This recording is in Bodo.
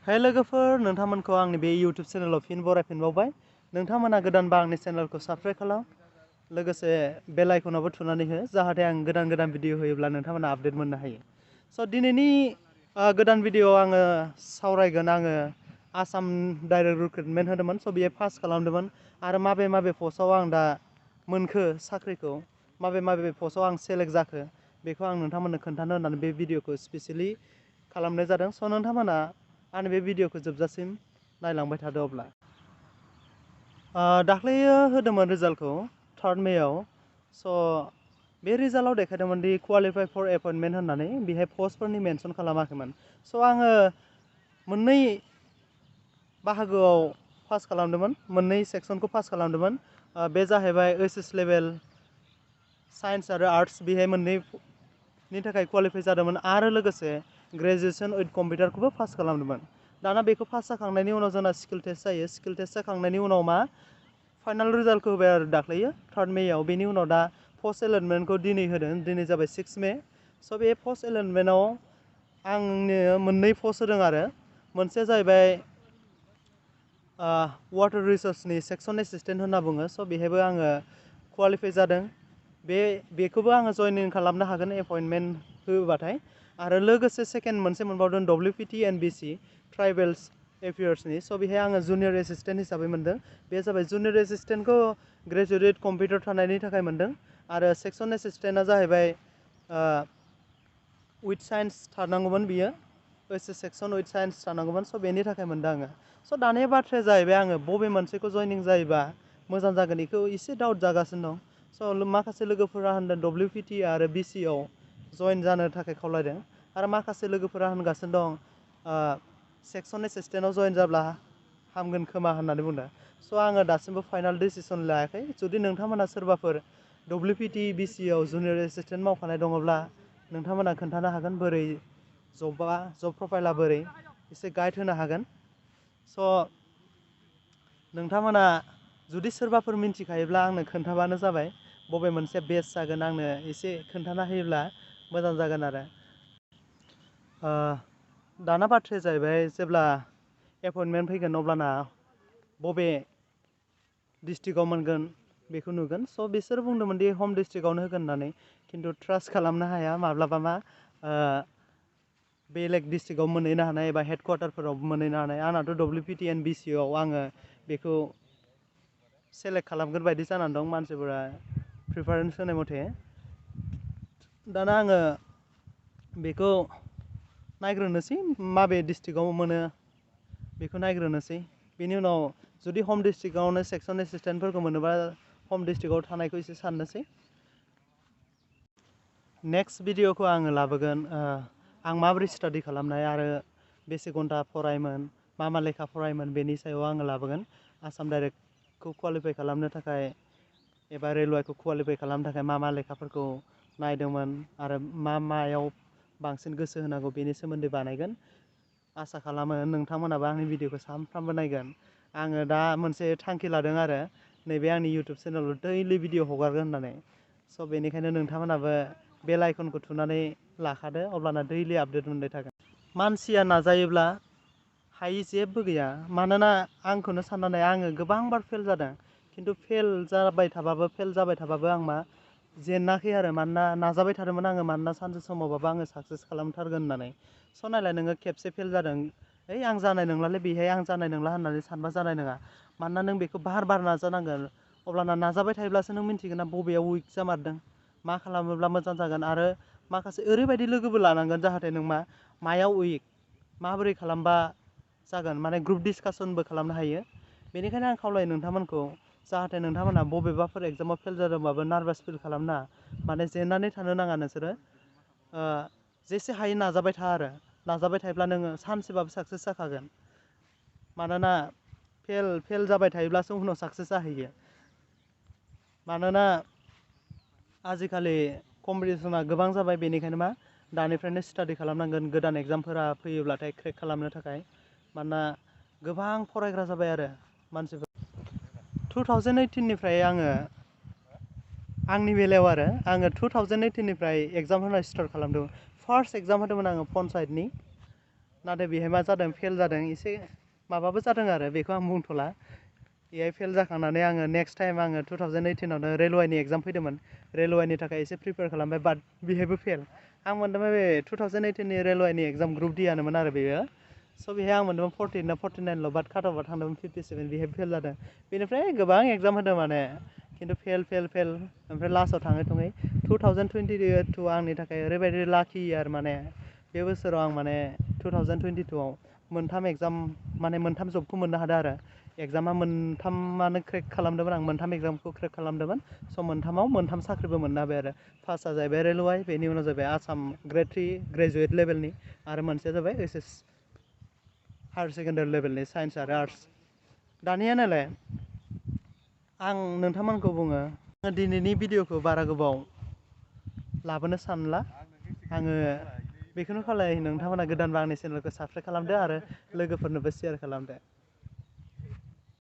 हाय लोगोफोर, नोंथांमोनखौ आंनि बे YouTube चेनेलाव फिन बरायफिनबावबाय। नोंथांमोना गोदानबा आंनि चेनेलखौ साबस्क्राइब खालाम, लोगोसे बेल आइकनावबो थुनानै हो जाहाथे आं गोदान भिडिअ होयोब्ला नोंथांमोना आपडेट मोननो हायो। स' दिनैनि गोदान भिडिअ आङो सावरायगोन। आङो आसाम डाइरेक्ट रिक्रुटमेन्ट होदोंमोन, स' बियो पास खालामदोंमोन आरो माबे पस्टआव आं दा मोनखो साख्रिखौ, माबे पस्टआव आं सेलेक्ट जाखो बेखौ आं नोंथांमोननो खोन्थानो होननानै बे भिडिअखौ स्पेसियेलि खालामनाय जादों। स' नोंथांमोना आंनि बे भिडिअखौ जोबजासिम नायलांबाय थादो। अब्ला दाख्लैयो होदोंमोन रिजाल्टखौ 3 मेआव। स' बे रिजाल्टआव देखायदोंमोन दि क्वालिफाइ फर एपइन्टमेन्ट होननानै, बेहाय पस्टफोरनि मेनसन खालामाखैमोन। स' आङो मोननै बाहागोआव पास खालामदोंमोन, मोननै सेक्सनखौ पास खालामदोंमोन। बे जाहैबाय ओइचएस लेभेल साइन्स आरो आर्ट्स, बेहाय मोननैनि थाखाय क्वालिफाइ जादोंमोन आरो लोगोसे ग्रेजुएसन उइथ कम्पिउटारखौबो पास खालामदोंमोन। दाना बेखौ पास जाखांनायनि उनाव जोंना स्किल टेस्ट जायो। स्किल टेस्ट जाखांनायनि उनाव मा फाइनाल रिजाल्टखौ होबाय आरो दाख्लैयो 3 मेआव। बेनि उनाव दा पस्ट एलटमेन्टखौ दिनै होदों, दिनै जाबाय 6 मे। स' बे पस्ट एलटमेन्टआव आंनो मोननै पस्ट होदों आरो मोनसेया जाहैबाय वाटार रिसोर्सनि सेक्सन एसिस्टेन्ट होनना बुङो। स' बेहायबो आङो क्वालिफाइ जादों। बेखौबो आङो जयनिं खालामनो हागोन एपइन्टमेन्ट होबाथाय। आरो लोगोसे सेकेन्ड मोनसे मोनबावदों WPT NBC ट्राइबेल्स एफेयार्सनि। स' बेहाय आङो जुनियर एसिस्टेन्ट हिसाबै मोनदों। बे जाबाय जुनियर एसिस्टेन्टखौ ग्रेजुवेट कम्पिउटार थानायनि थाखाय मोनदों। आरो सेक्सन एसिस्टेन्टआ जाहैबाय उइथ साइन्स थानांगौमोन, बियो ओइचएस सेक्सन उइथ साइन्स थानांगौमोन। स' बेनि थाखाय मोनदों आङो। स' दानि बाथ्राया जाहैबाय आङो बबे मोनसेखौ जयनिं जायोबा मोजां जागोन बेखौ एसे डाउट जागासिनो दं। स' माखासे लोगोफोरा होनदों WPT आरो BCआव जइन जानो थाखाय खावलायदों, आरो माखासे लोगोफोरा होनगासिनो दं सेक्सन एसिस्टेन्टआव जइन जाब्ला हामगोन खोमा होननानै बुंदों। स' आङो दासिमबो फाइनाल डिसिसन लायाखै। जुदि नोंथांमोना सोरबाफोर WPT BCआव जुनियर एसिस्टेन्ट मावखानाय दङब्ला नोंथांमोना खोन्थानो हागोन बोरै जब प्रफाइला बोरै, एसे गाइड होनो हागोन। स' नोंथांमोना जुदि सोरबाफोर मिन्थिखायोब्ला आंनो खोन्थाबानो जाबाय बबे मोनसे बेस्ट जागोन, आंनो एसे खोन्थाना होयोब्ला मोजां जागोन आरो। दाना बाथ्राया जाहैबाय जेब्ला एपइन्टमेन्ट फैगोन अब्लाना बबे डिस्ट्रिक्टआव मोनगोन बेखौ नुगोन। स' बिसोर बुंदोंमोन दि हम डिस्ट्रिक्टआवनो होगोन होननानै, खिन्थु ट्रास्ट खालामनो हाया। माब्लाबा मा बेलेग डिस्ट्रिक्टआव मोनहैनो हानाय एबा हेडकुवार्टारफोराव मोनहैनो हानाय। आंनाथ' WPT NBCआव आङो बेखौ सेलेक्ट खालामगोन बायदि जानानै दं, मानसिफोरा प्रिफारेन्स होनाय मथे। दाना आङो बेखौ नायग्रोनोसै माबे डिस्ट्रिक्टआव मोनो बेखौ नायग्रोनोसै। बेनि उनाव जुदि हम डिस्ट्रिक्टआवनो सेक्सन एसिस्टेन्टफोरखौ मोनोबा हम डिस्ट्रिक्टआव थानायखौ एसे साननोसै। नेक्स्ट भिडिअखौ आङो लाबोगोन आं माबोरै स्टाडि खालामनाय आरो बेसे घन्टा फरायोमोन, मा लेखा फरायोमोन, बेनि सायाव आङो लाबोगोन। आसाम डाइरेक्टखौ क्वालिफाइ खालामनो थाखाय एबा रेलवेखौ क्वालिफाइ खालामनो थाखाय मा लेखाफोरखौ नायदोंमोन आरो मायाव बांसिन गोसो होनांगौ बेनि सोमोन्दै बानायगोन। आसा खालामो नोंथांमोनाबो आंनि भिडिअखौ सानफ्रामबो नायगोन। आङो दा मोनसे थांखि लादों आरो नैबे आंनि इउटुब चेनेलाव दैलि भिडिअ हगारगोन होननानै। स' बेनिखायनो नोंथांमोनाबो बेल आइकनखौ थुनानै लाखादो, अब्लाना दैलि आपडेट मोनबाय थागोन। मानसिया नाजायोब्ला हायि जेबो गैया। मानोना आंखौनो सानना नाय, आङो गोबां बार फेल जादों, खिन्थु फेल जाबाय थाबाबो आं मा जेनाखै आरो। मानोना नाजाबाय थादोंमोन आङो, मानोना सानसे समावबाबो आङो साक्सेस खालामथारगोन होननानै। स' नायलाय नोङो खेबसे फेल जादों, ओइ आं जानाय नंलालै बेहाय, आं जानाय नंला होननानै सानबा जानाय नङा। मानोना नों बेखौ बार नाजानांगोन। अब्लाना नाजाबाय थायोब्लासो नों मिन्थिगोन ना बबेयाव उइक जामारदों, मा खालामोब्ला मोजां जागोन। आरो माखासे ओरैबायदि लोगोबो लानांगोन जाहाथे नों मायाव उइक, माबोरै खालामबा जागोन, माने ग्रुप डिसकासनबो खालामनो हायो। बेनिखायनो आं खावलायो नोंथांमोनखौ, जाहाथे नोंथांमोना बबेबाफोर एग्जामाव फेल जादोंबाबो नार्भास फिल खालामनाङा, माने जेननानै थानो नाङा। नोंसोरो जेसे हायो नाजाबाय था आरो नाजाबाय थायोब्ला नोङो सानसेबाबो साक्सेस जाखागोन। मानोना फेल जाबाय थायोब्लासो उनाव साक्सेस जाहैयो। मानोना आजिखालि कम्पिटिसना गोबां जाबाय, बेनिखायनो दानिफ्रायनो स्टाडि खालामनांगोन गोदान एग्जामफोरा फैयोब्लाथाय क्रेक खालामनो थाखाय। मानोना गोबां फरायग्रा जाबाय आरो मानसिफोर। 2018निफ्राय आंनि बेलायाव आङो 2018निफ्राय एग्जाम होनाय स्टार्ट खालामदोंमोन। फार्स्ट एग्जाम होदोंमोन आङो पन्सायतनि, नाथाय बेहाय मा जादों फेल जादों एसे माबाबो जादों आरो बेखौ आं बुंथ'ला बेहाय फेल जाखांनानै आङो नेक्स्ट टाइम आङो 2018आवनो रेलवेनि एग्जाम फैदोंमोन रेलवेनि थाखाय एसे प्रिपेयार खालामबाय बाट बेहायबो फेल आं मोनदोंमोन बे 2018नि रेलवेनि एग्जाम ग्रुप डिआनोमोन आरो बेयो स' बेहाय आं मोनदोंमोन 14 ना 49ल' बाट काट अफआ थांदोंमोन 57 बेहाय फेल जादों बेनिफ्राय गोबां एग्जाम होदों माने खिन्थु फेल ओमफ्राय लास्टआव थाङै थुङै 2022 आंनि थाखाय ओरैबायदि लाकि आरो माने बे बोसोराव आं माने 2022आव मोनथाम एग्जाम माने मोनथाम जबखौ मोननो हादों आरो एग्जामा मोनथामानो क्रेक खालामदोंमोन आं मोनथाम एग्जामखौ क्रेक खालामदोंमन स' मोनथामाव मोनथाम साख्रिबो मोननो हाबाय आरो फार्स्टआ जाहैबाय रेलवे बेनि उनाव जाबाय आसाम ग्रेड 3 ग्रेजुवेट लेभेलनि आरो मोनसेया जाबाय एस हायार सेकेन्डारि लेभेलनि साइन्स आरो आर्टस दानिया नालाय आं नोंथांमोनखौ बुङो दिनैनि भिडिअखौ बारा गोबाव लाबोनो सानला आङो बेखौनो खावलायो नोंथांमोना गोदानबा आंनि चेनेलखौ साबस्क्राइब खालामदो आरो लोगोफोरनोबो शेयार खालामदो